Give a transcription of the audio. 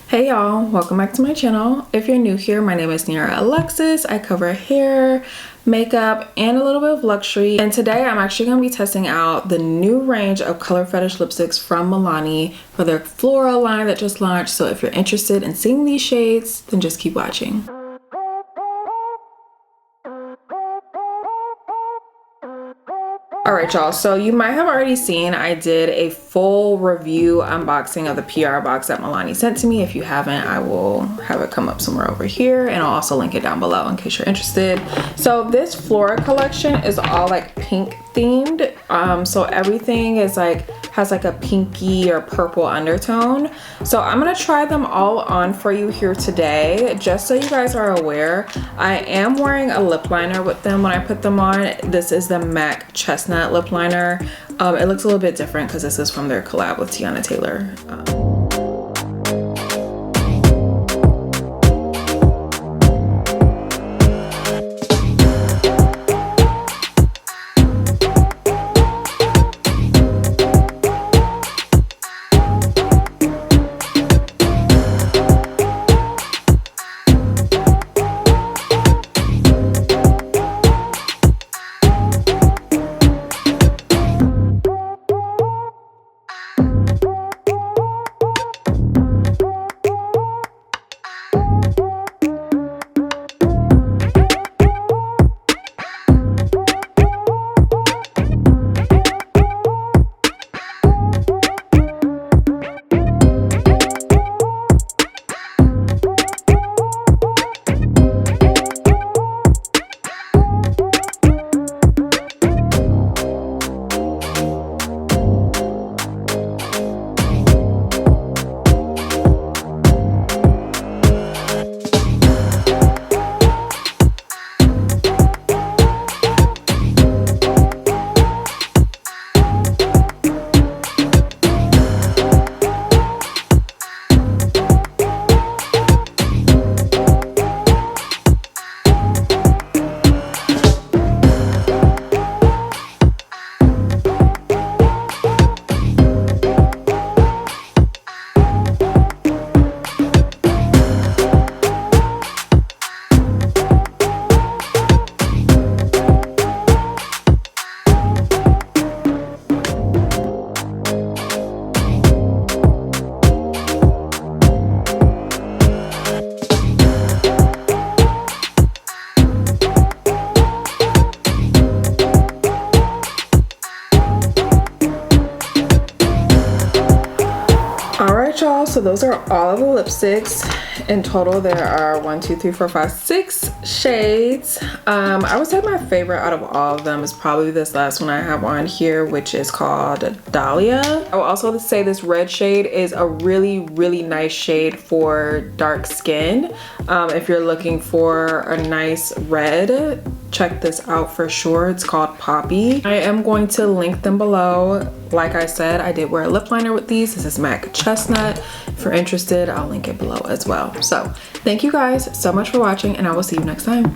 Hey y'all, welcome back to my channel. If you're new here, my name is Niara Alexis. I cover hair, makeup, and a little bit of luxury. And today I'm actually going to be testing out the new range of Color Fetish lipsticks from Milani for their Flora line that just launched. So if you're interested in seeing these shades, then just keep watching. Alright y'all, so you might have already seen I did a full review unboxing of the PR box that Milani sent to me. If you haven't, I will have it come up somewhere over here, and I'll also link it down below in case you're interested. So this Flora collection is all like pink themed. So everything is like has like a pinky or purple undertone. So I'm gonna try them all on for you here today. Just so you guys are aware, I am wearing a lip liner with them when I put them on. This is the MAC Chestnut lip liner. It looks a little bit different because this is from their collab with Tiana Taylor. Alright y'all, so those are all of the lipsticks. In total there are 6 shades. I would say my favorite out of all of them is probably this last one I have on here, which is called Dahlia. I will also say this red shade is a really nice shade for dark skin. If you're looking for a nice red, check this out for sure. It's called Poppy. I am going to link them below. Like I said, I did wear a lip liner with these. This is MAC Chestnut. If you're interested, I'll link it below as well. So thank you guys so much for watching, and I will see you next time.